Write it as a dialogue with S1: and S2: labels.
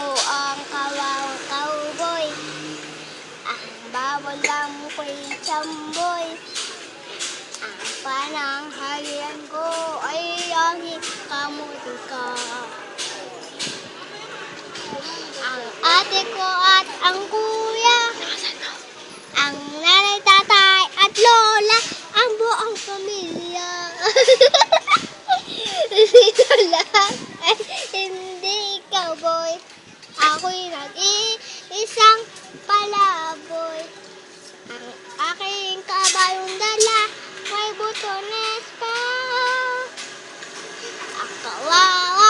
S1: Ako ang kawawang cowboy. Ang bawal lang ko'y tsamboy. Ang pananghalian ko ay ang kamuti ka. Ang ate ko at ang kuya, ang nanay, tatay at lola, ang buong pamilya. Dito lang ay hindi cowboy. Ako'y nag-iisang palaboy. Ang aking kabayong dala may butones pa. Ang kawawa